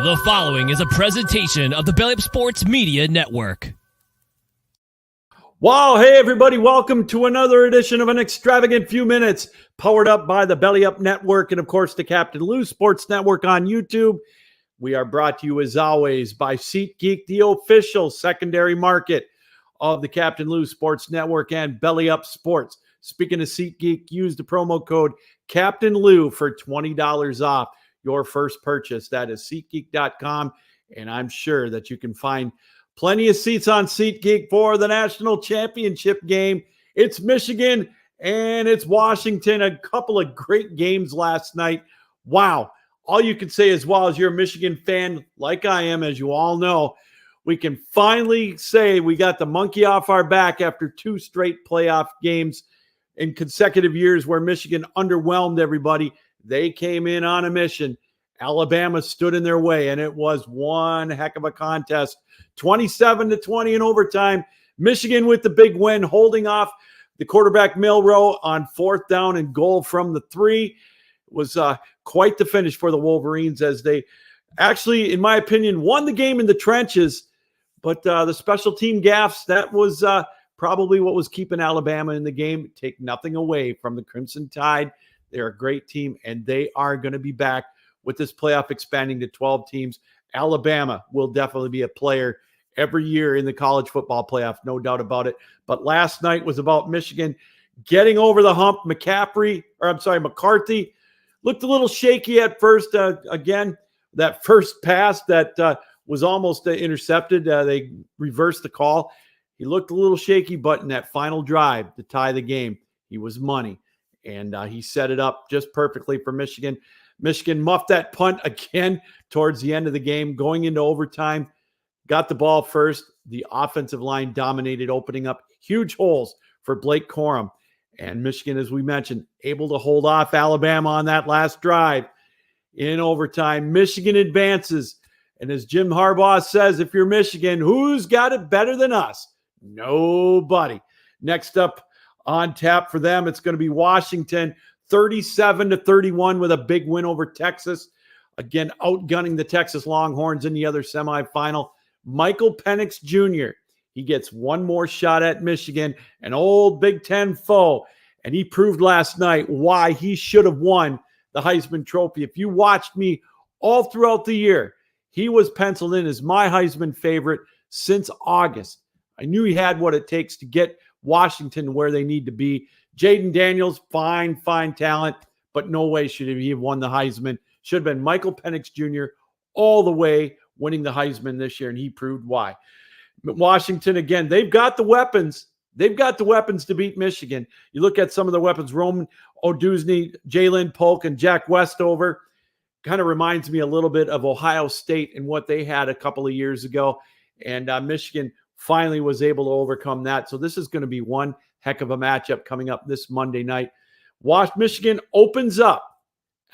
The following is a presentation of the Belly Up Sports Media Network. Wow, hey everybody, welcome to another edition of an Extravagant Few Minutes, powered up by the Belly Up Network and of course the Captain Lou Sports Network on YouTube. We are brought to you as always by SeatGeek, the official secondary market of the Captain Lou Sports Network and Belly Up Sports. Speaking of SeatGeek, use the promo code Captain Lou for $20 off your first purchase. That is SeatGeek.com, and I'm sure that you can find plenty of seats on SeatGeek for the National Championship Game. It's Michigan and it's Washington. A couple of great games last night. Wow. All you can say as well as you're a Michigan fan, like I am, as you all know, we can finally say we got the monkey off our back after two straight playoff games in consecutive years where Michigan underwhelmed everybody. They came in on a mission. Alabama stood in their way, and it was one heck of a contest. 27-20 in overtime. Michigan with the big win, holding off the quarterback Milroe on fourth down and goal from the 3. It was quite the finish for the Wolverines as they actually, in my opinion, won the game in the trenches. But the special team gaffes, that was probably what was keeping Alabama in the game. Take nothing away from the Crimson Tide. They're a great team, and they are going to be back with this playoff expanding to 12 teams. Alabama will definitely be a player every year in the college football playoff, no doubt about it. But last night was about Michigan getting over the hump. McCarthy looked a little shaky at first. Again, that first pass that was almost intercepted. They reversed the call. He looked a little shaky, but in that final drive to tie the game, he was money. And he set it up just perfectly for Michigan. Michigan muffed that punt again towards the end of the game, going into overtime. Got the ball first. The offensive line dominated, opening up huge holes for Blake Corum. And Michigan, as we mentioned, able to hold off Alabama on that last drive in overtime. Michigan advances. And as Jim Harbaugh says, if you're Michigan, who's got it better than us? Nobody. Next up on tap for them, it's going to be Washington, 37-31 with a big win over Texas. Again, outgunning the Texas Longhorns in the other semifinal. Michael Penix Jr., he gets one more shot at Michigan, an old Big Ten foe, and he proved last night why he should have won the Heisman Trophy. If you watched me all throughout the year, he was penciled in as my Heisman favorite since August. I knew he had what it takes to get Washington where they need to be. Jaden Daniels, fine talent, but no way should he have won the Heisman. Should have been Michael Penix Jr. all the way winning the Heisman this year, and he proved why. But Washington, again, they've got the weapons. They've got the weapons to beat Michigan. You look at some of the weapons, Roman Oduzny, Jalen Polk, and Jack Westover. Kind of reminds me a little bit of Ohio State and what they had a couple of years ago. And Michigan finally was able to overcome that. So this is going to be one heck of a matchup coming up this Monday night. Michigan opens up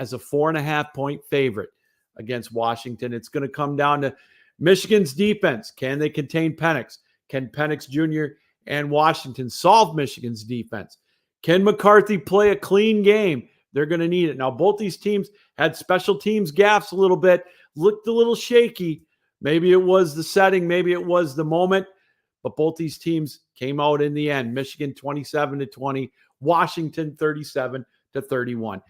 as a 4.5-point favorite against Washington. It's going to come down to Michigan's defense. Can they contain Penix? Can Penix Jr. and Washington solve Michigan's defense? Can McCarthy play a clean game? They're going to need it. Now, both these teams had special teams gaffes a little bit, looked a little shaky. Maybe it was the setting, maybe it was the moment, but both these teams came out in the end. Michigan 27-20, Washington 37-31.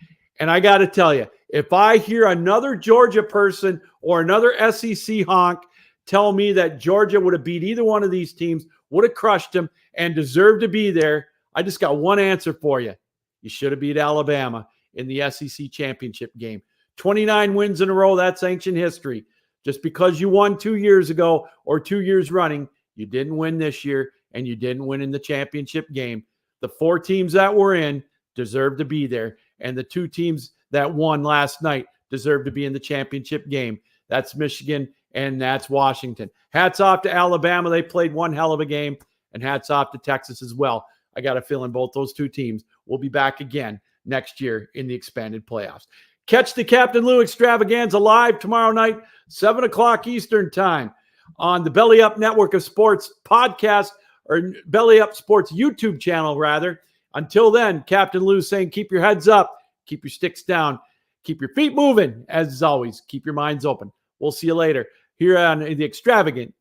And I got to tell you, if I hear another Georgia person or another SEC honk tell me that Georgia would have beat either one of these teams, would have crushed them, and deserved to be there, I just got one answer for you. You should have beat Alabama in the SEC championship game. 29 wins in a row, that's ancient history. Just because you won 2 years ago or 2 years running, you didn't win this year, and you didn't win in the championship game. The 4 teams that were in deserve to be there, and the 2 teams that won last night deserve to be in the championship game. That's Michigan, and that's Washington. Hats off to Alabama. They played one hell of a game, and hats off to Texas as well. I got a feeling both those 2 teams will be back again next year in the expanded playoffs. Catch the Captain Lou Extravaganza live tomorrow night, 7 o'clock Eastern time on the Belly Up Network of Sports podcast, or Belly Up Sports YouTube channel, rather. Until then, Captain Lou saying keep your heads up, keep your sticks down, keep your feet moving. As always, keep your minds open. We'll see you later here on the Extravagant